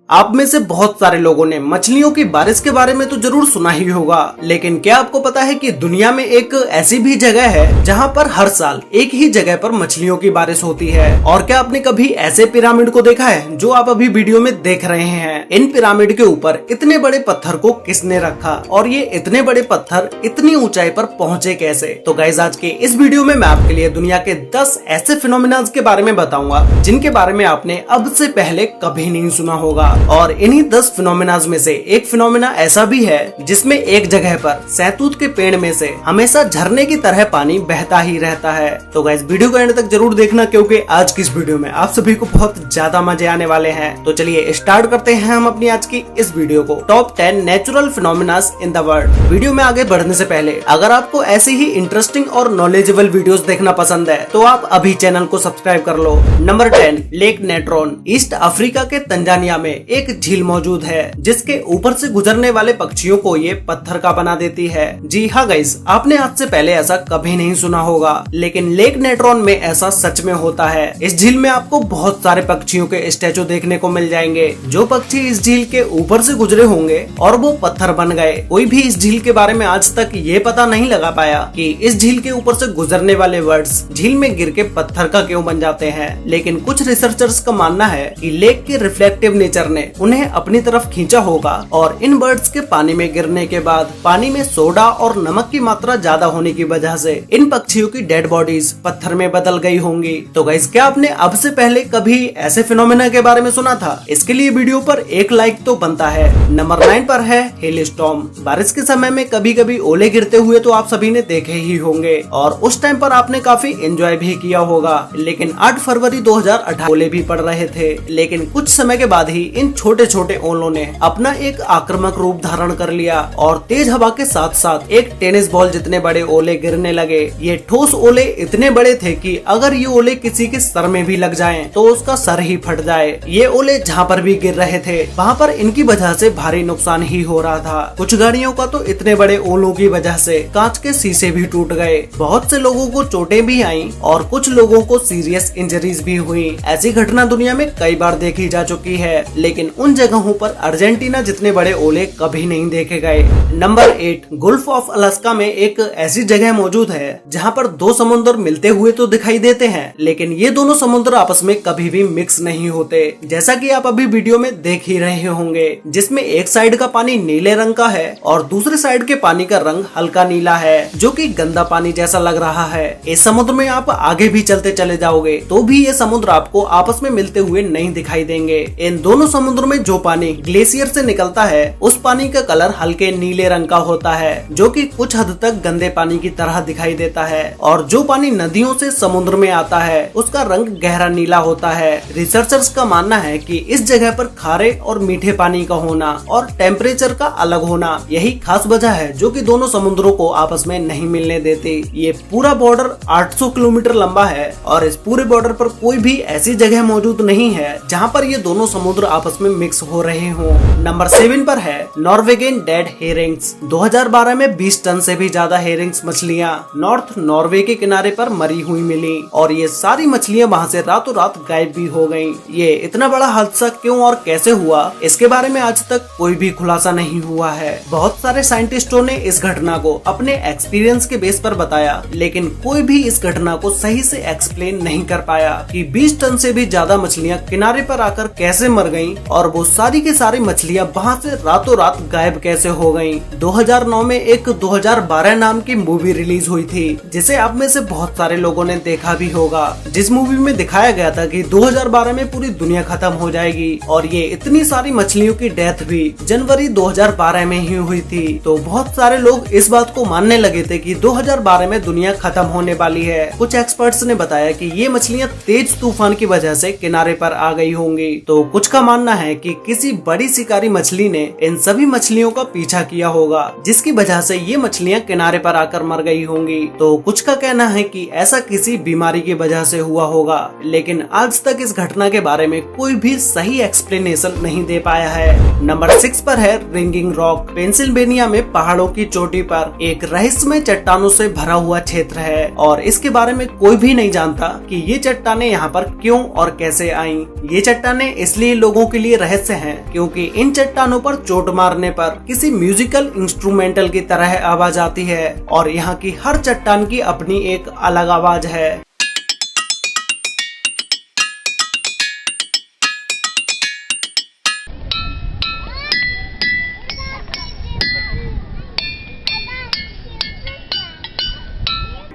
आप में से बहुत सारे लोगों ने मछलियों की बारिश के बारे में तो जरूर सुना ही होगा, लेकिन क्या आपको पता है कि दुनिया में एक ऐसी भी जगह है जहां पर हर साल एक ही जगह पर मछलियों की बारिश होती है। और क्या आपने कभी ऐसे पिरामिड को देखा है जो आप अभी वीडियो में देख रहे हैं? इन पिरामिड के ऊपर इतने बड़े पत्थर को किसने रखा और ये इतने बड़े पत्थर इतनी ऊंचाई पर पहुंचे कैसे? तो गाइस, आज के इस वीडियो में मैं आपके लिए दुनिया के 10 ऐसे फिनोमिना के बारे में बताऊंगा जिनके बारे में आपने अब से पहले कभी नहीं सुना होगा। और इन्हीं 10 फिनोमिनाज में से एक फिनोमिना ऐसा भी है जिसमें एक जगह पर सहतूत के पेड़ में से हमेशा झरने की तरह पानी बहता ही रहता है। तो गाइस, वीडियो को एंड तक जरूर देखना क्योंकि आज की इस वीडियो में आप सभी को बहुत ज्यादा मजे आने वाले हैं। तो चलिए स्टार्ट करते हैं हम अपनी आज की इस वीडियो को। Top 10 natural phenomenas in the world. Video में आगे बढ़ने से पहले अगर आपको ऐसे ही इंटरेस्टिंग और नॉलेजेबल वीडियोस देखना पसंद है तो आप अभी चैनल को सब्सक्राइब कर लो। Number 10, Lake Natron. East Africa के तंजानिया में एक झील मौजूद है जिसके ऊपर से गुजरने वाले पक्षियों को ये पत्थर का बना देती है। जी हाँ गाइस, आपने आज से पहले ऐसा कभी नहीं सुना होगा, लेकिन लेक नेट्रॉन में ऐसा सच में होता है। इस झील में आपको बहुत सारे पक्षियों के स्टैचू देखने को मिल जाएंगे। जो पक्षी इस झील के ऊपर से गुजरे होंगे और वो पत्थर बन गए। कोई भी इस झील के बारे में आज तक ये पता नहीं लगा पाया कि इस झील के ऊपर से गुजरने वाले वर्ड्स झील में गिर के पत्थर का क्यों बन जाते हैं। लेकिन कुछ रिसर्चर्स का मानना है कि लेक के रिफ्लेक्टिव नेचर ने उन्हें अपनी तरफ खींचा होगा और इन बर्ड्स के पानी में गिरने के बाद पानी में सोडा और नमक की मात्रा ज्यादा होने की वजह से इन पक्षियों की डेड बॉडीज पत्थर में बदल गई होंगी। तो गाइस, क्या आपने अब से पहले कभी ऐसे फिनोमेना के बारे में सुना था? इसके लिए वीडियो पर एक लाइक तो बनता है। नंबर 9 पर है हेल स्टॉर्म। बारिश के समय में कभी कभी ओले गिरते हुए तो आप सभी ने देखे ही होंगे और उस टाइम पर आपने काफी एंजॉय भी किया होगा। लेकिन 8 फरवरी 2018 ओले भी पड़ रहे थे, लेकिन कुछ समय के बाद ही इन छोटे छोटे ओलों ने अपना एक आक्रामक रूप धारण कर लिया और तेज हवा के साथ साथ एक टेनिस बॉल जितने बड़े ओले गिरने लगे। ये ठोस ओले इतने बड़े थे कि अगर ये ओले किसी के सर में भी लग जाएं तो उसका सर ही फट जाए। ये ओले जहाँ पर भी गिर रहे थे वहाँ पर इनकी वजह से भारी नुकसान ही हो रहा था। कुछ गाड़ियों का तो इतने बड़े ओलों की वजह से कांच के शीशे भी टूट गए। बहुत से लोगों को चोटें भी आईं और कुछ लोगों को सीरियस इंजरीज भी हुई। ऐसी घटना दुनिया में कई बार देखी जा चुकी है, लेकिन उन जगहों पर अर्जेंटीना जितने बड़े ओले कभी नहीं देखे गए। नंबर 8, गुल्फ ऑफ अलास्का में एक ऐसी जगह मौजूद है जहां पर दो समुद्र मिलते हुए तो दिखाई देते हैं, लेकिन ये दोनों समुद्र आपस में कभी भी मिक्स नहीं होते। जैसा कि आप अभी वीडियो में देख ही रहे होंगे, जिसमें एक साइड का पानी नीले रंग का है और दूसरे साइड के पानी का रंग हल्का नीला है, जो कि गंदा पानी जैसा लग रहा है। इस समुद्र में आप आगे भी चलते चले जाओगे तो भी ये समुद्र आपको आपस में मिलते हुए नहीं दिखाई देंगे। इन दोनों समुद्र में जो पानी ग्लेशियर से निकलता है उस पानी का कलर हल्के नीले रंग का होता है, जो कि कुछ हद तक गंदे पानी की तरह दिखाई देता है। और जो पानी नदियों से समुद्र में आता है उसका रंग गहरा नीला होता है। रिसर्चर्स का मानना है कि इस जगह पर खारे और मीठे पानी का होना और टेम्परेचर का अलग होना यही खास वजह है जो कि दोनों समुद्रों को आपस में नहीं मिलने देती। ये पूरा बॉर्डर 800 किलोमीटर लंबा है और इस पूरे बॉर्डर पर कोई भी ऐसी जगह मौजूद नहीं है जहाँ पर ये दोनों समुद्र आपस में मिक्स हो रहे हों। नंबर 7 पर है नॉर्वेगियन डेड हेरिंग्स। 2012 में 20 टन से भी ज्यादा हेरिंग्स मछलियाँ नॉर्थ नॉर्वे के किनारे पर मरी हुई मिली और ये सारी मछलियाँ वहाँ से रातों रात गायब भी हो गयी। ये इतना बड़ा हादसा क्यों और कैसे हुआ, इसके बारे में आज तक कोई भी खुलासा नहीं हुआ है। बहुत सारे साइंटिस्टों ने इस घटना को अपने एक्सपीरियंस के बेस पर बताया, लेकिन कोई भी इस घटना को सही से एक्सप्लेन नहीं कर पाया कि 20 टन से भी ज्यादा मछलियाँ किनारे पर आकर कैसे मर गयी और वो सारी की सारी मछलियाँ वहाँ से रातों रात गायब कैसे हो गयी। 2009 में एक 2012 नाम की मूवी रिलीज हुई थी जिसे आप में से बहुत सारे लोगों ने देखा भी होगा, जिस मूवी में दिखाया गया था कि 2012 में पूरी दुनिया खत्म हो जाएगी और ये इतनी सारी मछलियों की डेथ भी जनवरी 2012 में ही हुई थी। तो बहुत सारे लोग इस बात को मानने लगे थे कि 2012 में दुनिया खत्म होने वाली है। कुछ एक्सपर्ट्स ने बताया कि ये मछलियाँ तेज तूफान की वजह से किनारे पर आ गई होंगी। तो कुछ का मानना है कि किसी बड़ी शिकारी मछली ने इन सभी मछलियों का पीछा किया होगा, जिसकी वजह से ये मछलियाँ किनारे पर आकर मर गई होंगी। तो कुछ का कहना है कि ऐसा किसी बीमारी की वजह से हुआ होगा, लेकिन आज तक इस घटना के बारे में कोई भी सही एक्सप्लेनेशन नहीं दे पाया है। नंबर 6 पर है रिंगिंग रॉक। पेंसिल्वेनिया में पहाड़ों की चोटी पर एक रहस्यमय चट्टानों से भरा हुआ क्षेत्र है और इसके बारे में कोई भी नहीं जानता कि ये चट्टानें यहाँ पर क्यों और कैसे आईं। ये चट्टानें इसलिए लोगों के लिए रहस्य हैं, क्योंकि इन चट्टानों पर चोट मारने पर किसी म्यूजिकल इंस्ट्रूमेंटल की तरह आवाज आती है और यहाँ की हर चट्टान की अपनी एक अलग आवाज है।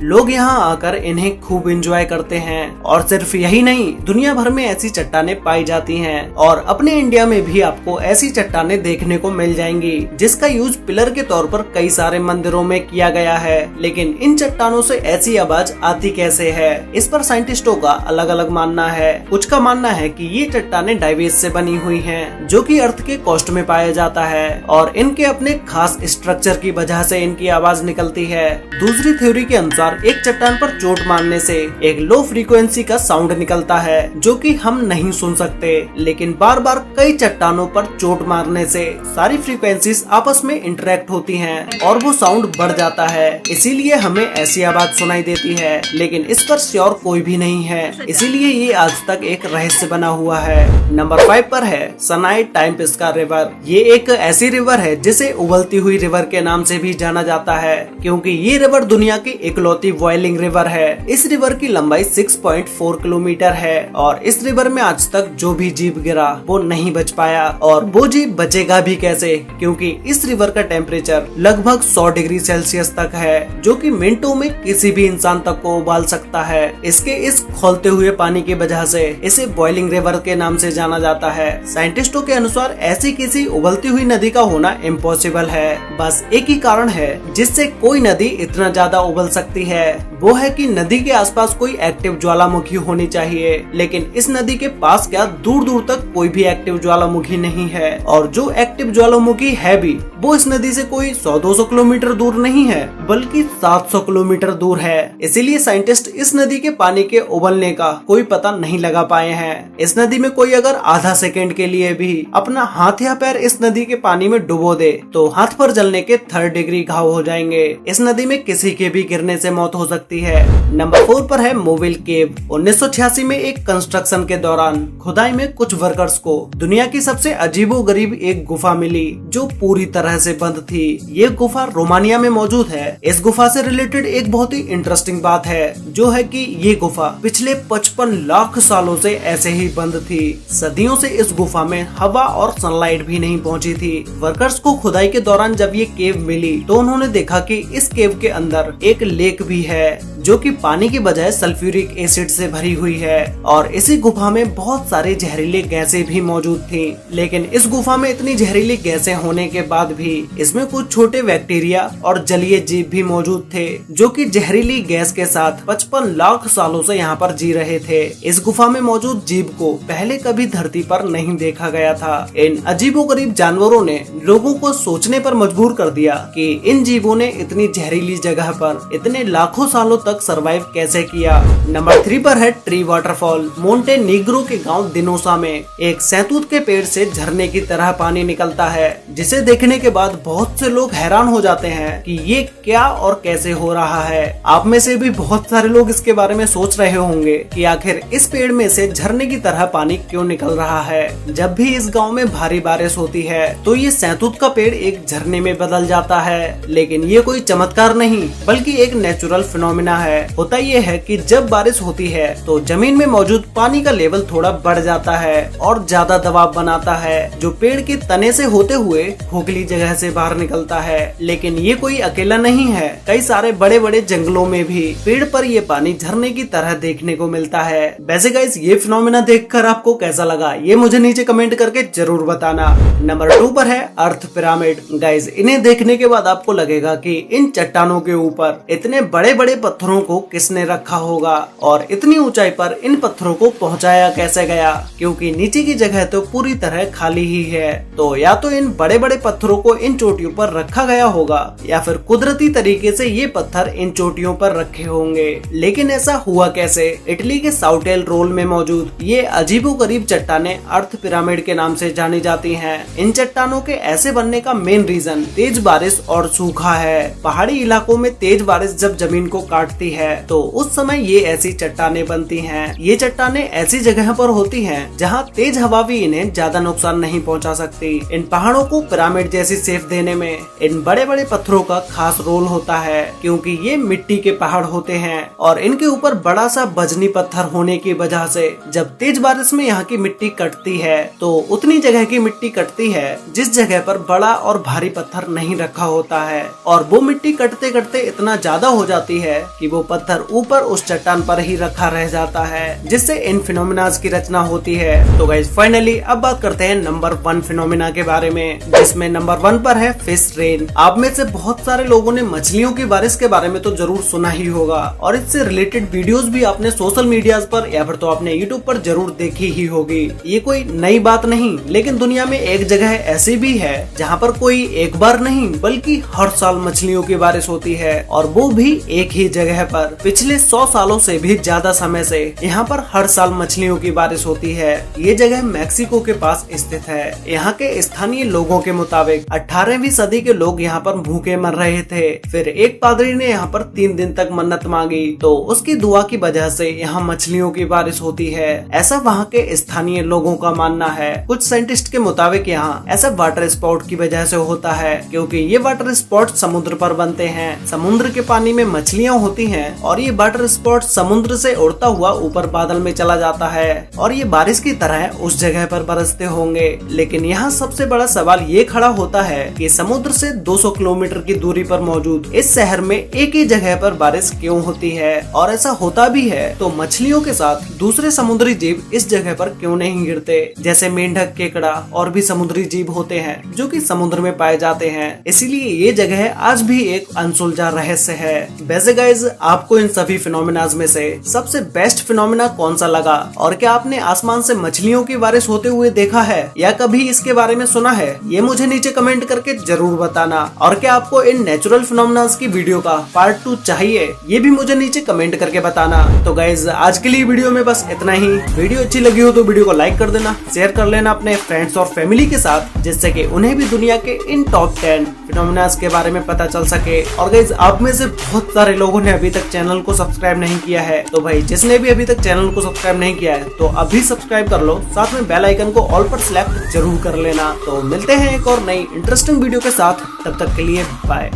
लोग यहाँ आकर इन्हें खूब एंजॉय करते हैं और सिर्फ यही नहीं, दुनिया भर में ऐसी चट्टानें पाई जाती हैं और अपने इंडिया में भी आपको ऐसी चट्टानें देखने को मिल जाएंगी, जिसका यूज पिलर के तौर पर कई सारे मंदिरों में किया गया है। लेकिन इन चट्टानों से ऐसी आवाज आती कैसे है, इस पर साइंटिस्टों का अलग अलग मानना है। कुछ का मानना है कि ये चट्टानें डाइवेज से बनी हुई हैं, जो कि अर्थ के कोस्ट में पाया जाता है और इनके अपने खास स्ट्रक्चर की वजह से इनकी आवाज निकलती है। दूसरी थ्योरी के अनुसार एक चट्टान पर चोट मारने से एक लो फ्रीक्वेंसी का साउंड निकलता है, जो कि हम नहीं सुन सकते, लेकिन बार बार कई चट्टानों पर चोट मारने से सारी फ्रीक्वेंसीज आपस में इंटरेक्ट होती हैं और वो साउंड बढ़ जाता है, इसीलिए हमें ऐसी आवाज सुनाई देती है। लेकिन इस पर श्योर कोई भी नहीं है, इसीलिए ये आज तक एक रहस्य बना हुआ है। नंबर 5 पर है सनाई टाइम्पेस्का रिवर। ये एक ऐसी रिवर है जिसे उबलती हुई रिवर के नाम से भी जाना जाता है, क्योंकि ये रिवर दुनिया की इकलौती बॉइलिंग रिवर है। इस रिवर की लंबाई 6.4 किलोमीटर है और इस रिवर में आज तक जो भी जीव गिरा वो नहीं बच पाया, और वो जीव बचेगा भी कैसे, क्योंकि इस रिवर का टेम्परेचर लगभग 100 डिग्री सेल्सियस तक है, जो कि मिनटों में किसी भी इंसान तक को उबाल सकता है। इसके इस खौलते हुए पानी की वजह से इसे बॉइलिंग रिवर के नाम से जाना जाता है। साइंटिस्टों के अनुसार ऐसी किसी उबलती हुई नदी का होना इम्पॉसिबल है। बस एक ही कारण है जिससे कोई नदी इतना ज्यादा उबल सकती है, वो है कि नदी के आसपास कोई एक्टिव ज्वालामुखी होनी चाहिए। लेकिन इस नदी के पास क्या दूर दूर तक कोई भी एक्टिव ज्वालामुखी नहीं है, और जो एक्टिव ज्वालामुखी है भी वो इस नदी से कोई 100-200 किलोमीटर दूर नहीं है, बल्कि 700 किलोमीटर दूर है। इसीलिए साइंटिस्ट इस नदी के पानी के उबलने का कोई पता नहीं लगा पाए हैं। इस नदी में कोई अगर आधा सेकेंड के लिए भी अपना हाथ या पैर इस नदी के पानी में डुबो दे तो हाथ पर जलने के 3rd डिग्री घाव हो जाएंगे। इस नदी में किसी के भी गिरने से मौत हो सकती है। नंबर 4 पर है मोविल केव। 1986 में एक कंस्ट्रक्शन के दौरान खुदाई में कुछ वर्कर्स को दुनिया की सबसे अजीबोगरीब एक गुफा मिली, जो पूरी तरह से बंद थी। ये गुफा रोमानिया में मौजूद है। इस गुफा से रिलेटेड एक बहुत ही इंटरेस्टिंग बात है, जो है कि ये गुफा पिछले 55 लाख सालों से ऐसे ही बंद थी। सदियों से इस गुफा में हवा और सनलाइट भी नहीं पहुंची थी। वर्कर्स को खुदाई के दौरान जब ये केव मिली तो उन्होंने देखा कि इस केव के अंदर एक लेक भी है, जो कि पानी की बजाय सल्फ्यूरिक एसिड से भरी हुई है, और इसी गुफा में बहुत सारी जहरीली गैसें भी मौजूद थी। लेकिन इस गुफा में इतनी जहरीली गैसें होने के बाद भी इसमें कुछ छोटे बैक्टीरिया और जलीय जीव भी मौजूद थे, जो कि जहरीली गैस के साथ 55 लाख सालों से यहाँ पर जी रहे थे। इस गुफा में मौजूद जीव को पहले कभी धरती पर नहीं देखा गया था। इन अजीबोगरीब जानवरों ने लोगों को सोचने पर मजबूर कर दिया कि इन जीवों ने इतनी जहरीली जगह पर इतने लाखों सालों तक सरवाइव कैसे किया। नंबर 3 पर है ट्री वाटरफॉल। मोंटेनीग्रो के गांव दिनोसा में एक सैतूत के पेड़ से झरने की तरह पानी निकलता है, जिसे देखने के बाद बहुत से लोग हैरान हो जाते हैं कि ये क्या और कैसे हो रहा है। आप में से भी बहुत सारे लोग इसके बारे में सोच रहे होंगे कि आखिर इस पेड़ में से झरने की तरह पानी क्यों निकल रहा है। जब भी इस गाँव में भारी बारिश होती है तो ये सैतूत का पेड़ एक झरने में बदल जाता है, लेकिन ये कोई चमत्कार नहीं बल्कि एक नेचुरल फिनोमिना है। होता ये है कि जब बारिश होती है तो जमीन में मौजूद पानी का लेवल थोड़ा बढ़ जाता है और ज्यादा दबाव बनाता है, जो पेड़ के तने से होते हुए खोखली जगह से बाहर निकलता है। लेकिन ये कोई अकेला नहीं है, कई सारे बड़े बड़े जंगलों में भी पेड़ पर ये पानी झरने की तरह देखने को मिलता है। वैसे गाइस, ये फिनोमिना देखकर आपको कैसा लगा ये मुझे नीचे कमेंट करके जरूर बताना। नंबर 2 पर है अर्थ पिरामिड। गाइस, इन्हें देखने के बाद आपको लगेगा कि इन चट्टानों के ऊपर इतने बड़े बड़े पत्थरों को किसने रखा होगा और इतनी ऊंचाई पर इन पत्थरों को पहुंचाया कैसे गया, क्योंकि नीचे की जगह तो पूरी तरह खाली ही है। तो या तो इन बड़े बड़े पत्थरों को इन चोटियों पर रखा गया होगा या फिर कुदरती तरीके से ये पत्थर इन चोटियों पर रखे होंगे। लेकिन ऐसा हुआ कैसे? इटली के साउटेल रोल में मौजूद ये अजीबोगरीब चट्टानें अर्थ पिरामिड के नाम से जानी जाती हैं। इन चट्टानों के ऐसे बनने का मेन रीजन तेज बारिश और सूखा है। पहाड़ी इलाकों में तेज बारिश जब जमीन को काटती कटती है तो उस समय ये ऐसी चट्टानें बनती हैं। ये चट्टानें ऐसी जगह पर होती हैं जहाँ तेज हवा भी इन्हें ज्यादा नुकसान नहीं पहुँचा सकती। इन पहाड़ों को पिरामिड जैसी शेप देने में इन बड़े बड़े पत्थरों का खास रोल होता है, क्योंकि ये मिट्टी के पहाड़ होते हैं और इनके ऊपर बड़ा सा बजनी पत्थर होने की वजह से जब तेज बारिश में यहाँ की मिट्टी कटती है तो उतनी जगह की मिट्टी कटती है जिस जगह पर बड़ा और भारी पत्थर नहीं रखा होता है, और वो मिट्टी कटते कटते इतना ज्यादा हो जाती है कि वो पत्थर ऊपर उस चट्टान पर ही रखा रह जाता है, जिससे इन फिनोमिनाज की रचना होती है। तो गाइस फाइनली अब बात करते हैं नंबर 1 फिनोमिना के बारे में, जिसमें नंबर 1 पर है फिश रेन। आप में से बहुत सारे लोगों ने मछलियों की बारिश के बारे में तो जरूर सुना ही होगा और इससे रिलेटेड वीडियोस भी आपने सोशल मीडिया पर या फिर तो आपने यूट्यूब पर जरूर देखी ही होगी। ये कोई नई बात नहीं, लेकिन दुनिया में एक जगह ऐसी भी है जहाँ पर कोई एक बार नहीं बल्कि हर साल मछलियों की बारिश होती है, और वो भी एक ही जगह पर। पिछले 100 सालों से भी ज्यादा समय से यहाँ पर हर साल मछलियों की बारिश होती है। ये जगह मैक्सिको के पास स्थित है। यहाँ के स्थानीय लोगों के मुताबिक 18वीं सदी के लोग यहाँ पर भूखे मर रहे थे। फिर एक पादरी ने यहाँ पर 3 दिन तक मन्नत मांगी तो उसकी दुआ की वजह से यहाँ मछलियों की बारिश होती है, ऐसा वहाँ के स्थानीय लोगों का मानना है। कुछ साइंटिस्ट के मुताबिक यहाँ ऐसा वाटर स्पॉट की वजह से होता है क्योंकि ये वाटर स्पॉट समुद्र पर बनते हैं। समुद्र के पानी में मछलियाँ होती हैं और ये वाटर स्पॉट समुद्र से उड़ता हुआ ऊपर बादल में चला जाता है और ये बारिश की तरह उस जगह पर बरसते होंगे। लेकिन यहाँ सबसे बड़ा सवाल ये खड़ा होता है कि समुद्र से 200 किलोमीटर की दूरी पर मौजूद इस शहर में एक ही जगह पर बारिश क्यों होती है, और ऐसा होता भी है तो मछलियों के साथ दूसरे समुद्री जीव इस जगह पर क्यों नहीं गिरते, जैसे मेंढक, केकड़ा और भी समुद्री जीव होते हैं जो कि समुद्र में पाए जाते हैं। इसीलिए ये जगह आज भी एक अनसुलझा रहस्य है। वैसे गाइज, आपको इन सभी फिनोमिनाज में से सबसे बेस्ट फिनोमिना कौन सा लगा, और क्या आपने आसमान से मछलियों की बारिश होते हुए देखा है या कभी इसके बारे में सुना है? ये मुझे नीचे कमेंट करके जरूर बताना। और क्या आपको इन नेचुरल फिनोमिनाज की वीडियो का पार्ट 2 चाहिए, ये भी मुझे नीचे कमेंट करके बताना। तो गाइज, आज के लिए वीडियो में बस इतना ही। वीडियो अच्छी लगी हो तो वीडियो को लाइक कर देना, शेयर कर लेना अपने फ्रेंड्स और फैमिली के साथ, जिससे कि उन्हें भी दुनिया के इन टॉप 10 फिनोमिनाज के बारे में पता चल सके। और गाइज, आप में से बहुत सारे लोगों ने अभी तक चैनल को सब्सक्राइब नहीं किया है, तो भाई जिसने भी अभी तक चैनल को सब्सक्राइब नहीं किया है तो अभी सब्सक्राइब कर लो, साथ में बेल आइकन को ऑल पर सिलेक्ट जरूर कर लेना। तो मिलते हैं एक और नई इंटरेस्टिंग वीडियो के साथ, तब तक के लिए बाय।